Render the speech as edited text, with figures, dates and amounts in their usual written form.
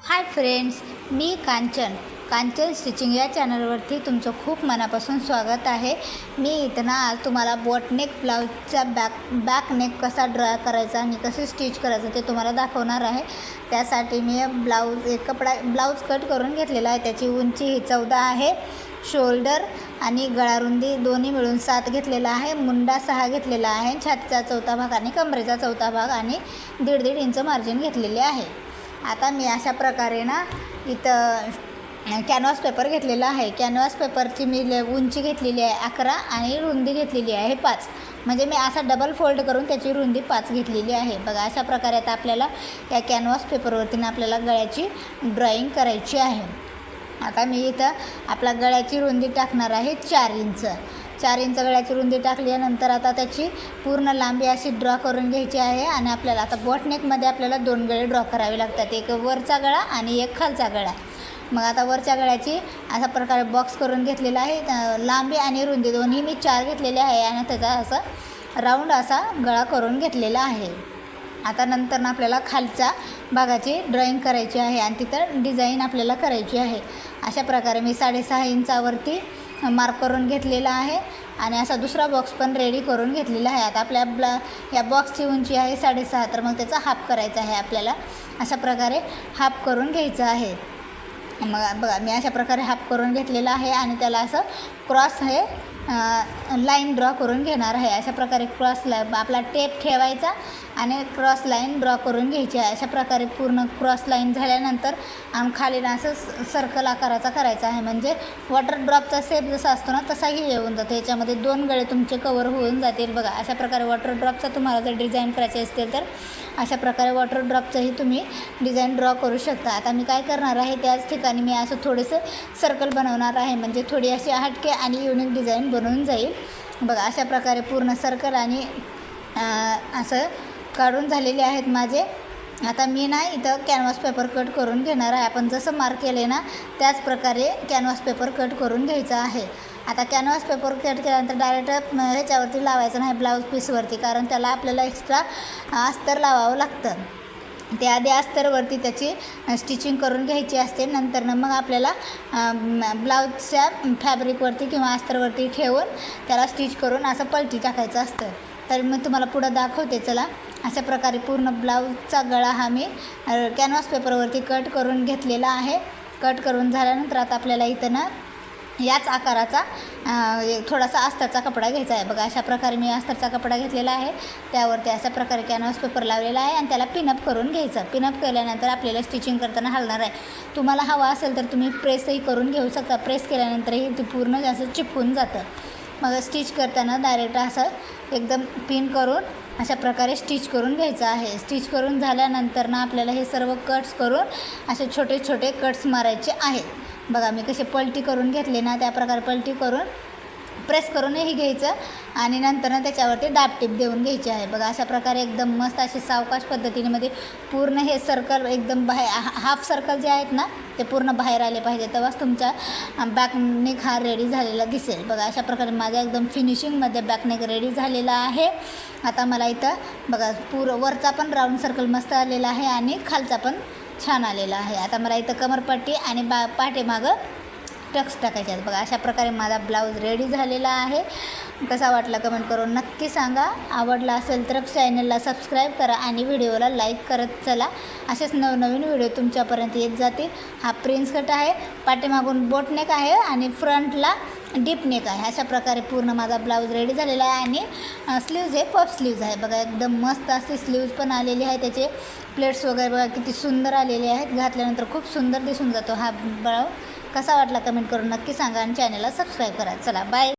Hi friends, मी Kanchan stitching या चॅनलवरती तुमचं खूप मनापासून स्वागत आहे। मी इथं आज तुम्हाला बोटनेक ब्लाऊजचा बॅक नेक कसा ड्रॉ करायचा आणि कसे स्टिच करायचं ते तुम्हाला दाखवणार आहे। त्यासाठी मी ब्लाऊज कट करून घेतलेला आहे। त्याची उंची ही 14 आहे। शोल्डर आणि गळारुंदी दोन्ही मिळून 7 घेतलेला आहे। मुंडा 6 घेतलेला आहे। छातीचा चौथा भाग आणि कमरेचा चौथा भाग आणि 1.5 इंच मार्जिन घेतलेले आहे। आता मी अशा प्रकारे ना इथं कॅनव्हास पेपर घेतलेला आहे। कॅनव्हास पेपरची मी उंची घेतलेली आहे 11 आणि रुंदी घेतलेली आहे 5। म्हणजे मी असा डबल फोल्ड करून त्याची रुंदी 5 घेतलेली आहे। बघा अशा प्रकारे आता आपल्याला या कॅनव्हास पेपरवरती आपल्याला गळ्याची ड्रॉईंग करायची आहे। आता मी इथं आपला गळ्याची रुंदी टाकणार आहे 4 इंच। 4 इंच गळ्याची रुंदी टाकल्यानंतर आता त्याची पूर्ण लांबी अशी ड्रॉ करून घ्यायची आहे। आणि आपल्याला आता बोटनेकमध्ये आपल्याला 2 गळे ड्रॉ करावे लागतात, एक वरचा गळा आणि एक खालचा गळा। मग आता वरच्या गळ्याची अशा प्रकारे बॉक्स करून घेतलेला आहे। लांबी आणि रुंदी दोन्ही मी 4 घेतलेले आहे आणि त्याचा असा राऊंड असा गळा करून घेतलेला आहे। आता नंतर आपल्याला खालच्या भागाची ड्रॉईंग करायची आहे आणि तिथं डिझाईन आपल्याला करायची आहे। अशा प्रकारे मी 6.5 इंचावरती मार्क करून घेतलेला आहे आणि असा दुसरा बॉक्स पण रेडी करून घेतलेला आहे। आता आपल्या या बॉक्सची उंची आहे 6.5, तर मग त्याचा हाफ करायचा आहे आपल्याला। अशा प्रकारे हाफ करून घ्यायचं आहे। मग बघा मी अशा प्रकारे हाफ करून घेतलेला आहे आणि त्याला असं क्रॉस हे लाईन ड्रॉ करून घेणार आहे। अशा प्रकारे आपला टेप ठेवायचा आणि क्रॉस लाईन ड्रॉ करून घ्यायची आहे। अशा प्रकारे पूर्ण क्रॉस लाईन झाल्यानंतर खाली असं सर्कल आकाराचा करायचा आहे। म्हणजे वॉटर ड्रॉपचा शेप जसा असतो ना तसाही येऊन जातो। याच्यामध्ये 2 गळे तुमचे कवर होऊन जातील। बघा अशा प्रकारे वॉटर ड्रॉपचा तुम्हाला जर डिझाईन करायचे असतील तर अशा प्रकारे वॉटर ड्रॉपचंही तुम्ही डिझाईन ड्रॉ करू शकता। आता मी काय करणार आहे, त्याच ठिकाणी मी असं थोडेसे सर्कल बनवणार आहे, म्हणजे थोडी अशी हटके आणि युनिक डिझाईन बनवून जाईल। बघा अशा प्रकारे पूर्ण सर्कल आणि असं काढून झालेले आहेत माझे। आता मी ना इथं कॅनव्हास पेपर कट करून घेणार आहे। आपण जसं मार्क केले ना त्याच प्रकारे कॅनव्हास पेपर कट करून घ्यायचा आहे। आता कॅनव्हास पेपर कट केल्यानंतर डायरेक्ट ह्याच्यावरती लावायचं नाही ब्लाऊज पीसवरती, कारण त्याला आपल्याला एक्स्ट्रा अस्तर लावावं लागतं। त्याआधी अस्तरवरती त्याची स्टिचिंग करून घ्यायची असते। नंतर मग आपल्याला ब्लाऊजच्या फॅब्रिकवरती किंवा अस्तरवरती ठेवून त्याला स्टिच करून असं पलटी टाकायचं असतं। तर मी तुम्हाला पुढं दाखवते चला। अशा प्रकारे पूर्ण ब्लाऊजचा गळा हा मी कॅनव्हास पेपरवरती कट करून घेतलेला आहे। कट करून झाल्यानंतर आता आपल्याला इथं ना याच आकाराचा थोडासा अस्तरचा कपडा घ्यायचा आहे। बघा अशा प्रकारे मी अस्तरचा कपडा घेतलेला आहे, त्यावरती अशा प्रकारे कॅनव्हास पेपर लावलेला आहे आणि त्याला पिनअप करून घ्यायचं। पिनअप केल्यानंतर आपल्याला स्टिचिंग करताना हलणार आहे। तुम्हाला हवा असेल तर तुम्ही प्रेसही करून घेऊ शकता। प्रेस केल्यानंतरही ते पूर्ण असं चिपकून जातं। मग स्टिच करताना डायरेक्ट असं एकदम पिन करून अशा प्रकारे स्टिच करून घ्यायचं आहे। स्टिच करून झाल्यानंतर ना आपल्याला हे सर्व कट्स करून असे छोटे छोटे कट्स मारायचे आहेत। बघा मी कसे पलटी करून घेतले ना त्या प्रकारे पलटी करून प्रेस करूनही घ्यायचं आणि नंतर त्याच्यावरती दाब टिप देऊन घ्यायची आहे। बघा अशा प्रकारे एकदम मस्त असे सावकाश पद्धतीने पूर्ण हे सर्कल एकदम हाफ सर्कल जे आहेत ना ते पूर्ण बाहेर आले पाहिजे, तेव्हाच तुमचा बॅकनेक हा रेडी झालेला दिसेल। बघा अशा प्रकारे माझ्या एकदम फिनिशिंगमध्ये बॅकनेक रेडी झालेला आहे। आता मला इथं बघा वरचा पण राऊंड सर्कल मस्त आलेला आहे आणि खालचा पण छान आलेला आहे। आता मला इथं कमरपट्टी आणि पाठीमागं टक्स टाकायचे आहेत। बघा अशा प्रकारे माझा ब्लाऊज रेडी झालेला आहे। कसा वाटला कमेंट करून नक्की सांगा। आवडला असेल तर चॅनलला सबस्क्राईब करा आणि व्हिडिओला लाईक करत चला। असेच नवनवीन व्हिडिओ तुमच्यापर्यंत येत जातील। हा प्रिन्स कट आहे, पाठीमागून बोटनेक आहे आणि फ्रंटला डीप नेक आहे। अशा प्रकारे पूर्ण माझा ब्लाऊज रेडी झालेला आहे आणि स्लीव्ज हे पफ स्लीव्ज आहे। बघा एकदम मस्त असे स्लीव्ज पण आलेले आहे, त्याचे प्लेट्स वगैरे बघा किती सुंदर आलेले आहेत। घातल्यानंतर खूप सुंदर दिसून जातो हा ब्लाऊज। कसा वाटला कमेंट करून नक्की सांगा आणि चॅनलला सबस्क्राईब करा। चला बाय।